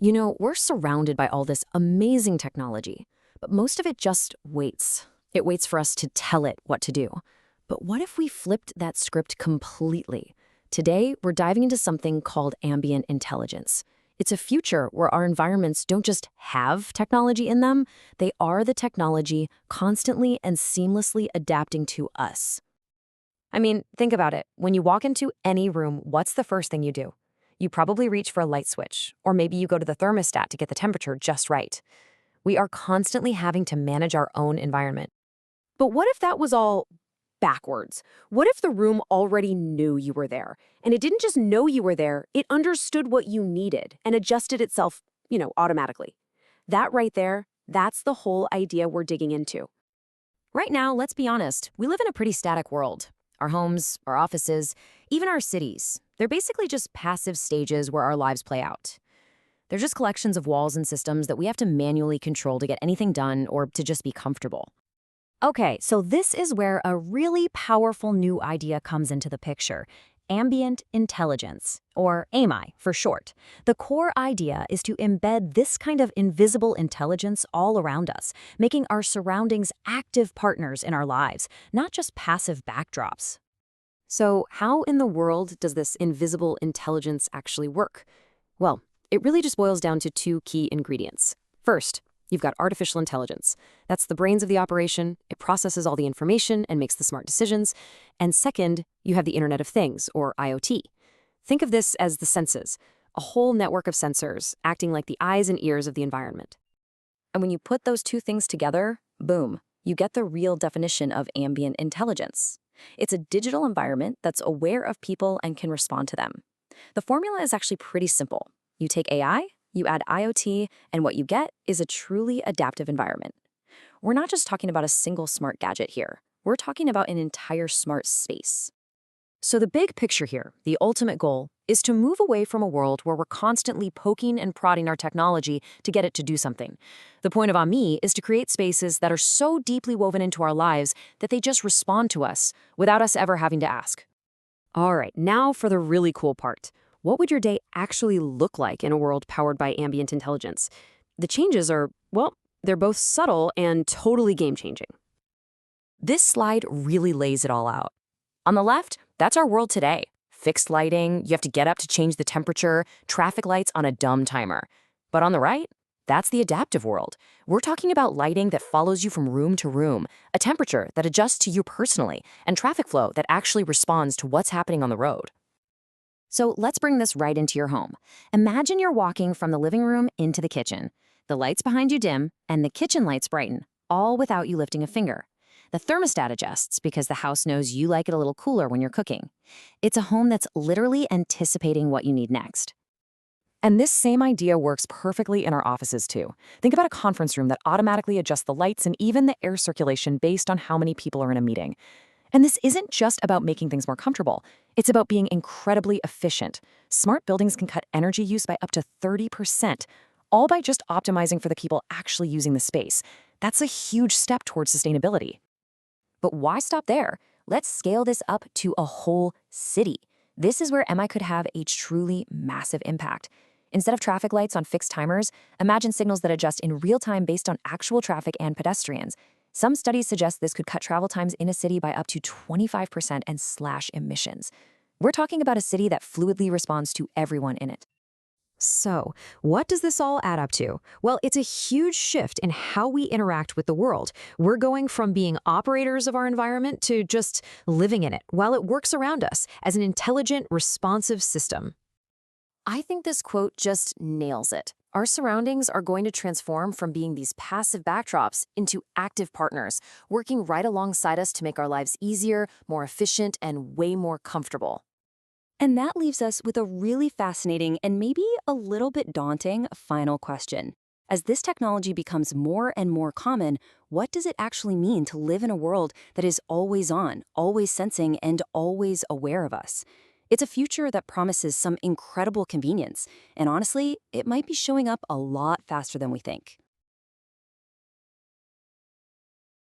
You know, we're surrounded by all this amazing technology, but most of it just waits. It waits for us to tell it what to do. But what if we flipped that script completely? Today, we're diving into something called ambient intelligence. It's a future where our environments don't just have technology in them, they are the technology constantly and seamlessly adapting to us. I mean, think about it. When you walk into any room, what's the first thing you do? You probably reach for a light switch, or maybe you go to the thermostat to get the temperature just right. We are constantly having to manage our own environment. But what if that was all backwards? What if the room already knew you were there? And it didn't just know you were there, it understood what you needed and adjusted itself, automatically. That right there, that's the whole idea we're digging into. Right now, let's be honest, we live in a pretty static world. Our homes, our offices, even our cities, they're basically just passive stages where our lives play out. They're just collections of walls and systems that we have to manually control to get anything done or to just be comfortable. Okay, so this is where a really powerful new idea comes into the picture. Ambient intelligence, or AMI for short. The core idea is to embed this kind of invisible intelligence all around us, making our surroundings active partners in our lives, not just passive backdrops. So how in the world does this invisible intelligence actually work? Well, it really just boils down to two key ingredients. First, you've got artificial intelligence. That's the brains of the operation. It processes all the information and makes the smart decisions. And second, you have the Internet of Things, or IoT. Think of this as the senses, a whole network of sensors acting like the eyes and ears of the environment. And when you put those two things together, boom, you get the real definition of ambient intelligence. It's a digital environment that's aware of people and can respond to them. The formula is actually pretty simple. You take AI, you add IoT, and what you get is a truly adaptive environment. We're not just talking about a single smart gadget here. We're talking about an entire smart space. So the big picture here, the ultimate goal, is to move away from a world where we're constantly poking and prodding our technology to get it to do something. The point of AMI is to create spaces that are so deeply woven into our lives that they just respond to us without us ever having to ask. All right, now for the really cool part. What would your day actually look like in a world powered by ambient intelligence? The changes are, well, they're both subtle and totally game-changing. This slide really lays it all out. On the left, that's our world today. Fixed lighting, you have to get up to change the temperature, traffic lights on a dumb timer. But on the right, that's the adaptive world. We're talking about lighting that follows you from room to room, a temperature that adjusts to you personally, and traffic flow that actually responds to what's happening on the road. So let's bring this right into your home. Imagine you're walking from the living room into the kitchen. The lights behind you dim, and the kitchen lights brighten, all without you lifting a finger. The thermostat adjusts because the house knows you like it a little cooler when you're cooking. It's a home that's literally anticipating what you need next. And this same idea works perfectly in our offices too. Think about a conference room that automatically adjusts the lights and even the air circulation based on how many people are in a meeting. And this isn't just about making things more comfortable. It's about being incredibly efficient. Smart buildings can cut energy use by up to 30%, all by just optimizing for the people actually using the space. That's a huge step towards sustainability. But why stop there? Let's scale this up to a whole city. This is where MI could have a truly massive impact. Instead of traffic lights on fixed timers, imagine signals that adjust in real time based on actual traffic and pedestrians. Some studies suggest this could cut travel times in a city by up to 25% and slash emissions. We're talking about a city that fluidly responds to everyone in it. So, what does this all add up to? Well, it's a huge shift in how we interact with the world. We're going from being operators of our environment to just living in it while it works around us as an intelligent, responsive system. I think this quote just nails it. Our surroundings are going to transform from being these passive backdrops into active partners, working right alongside us to make our lives easier, more efficient, and way more comfortable. And that leaves us with a really fascinating and maybe a little bit daunting final question. As this technology becomes more and more common, what does it actually mean to live in a world that is always on, always sensing, and always aware of us? It's a future that promises some incredible convenience, and honestly, it might be showing up a lot faster than we think.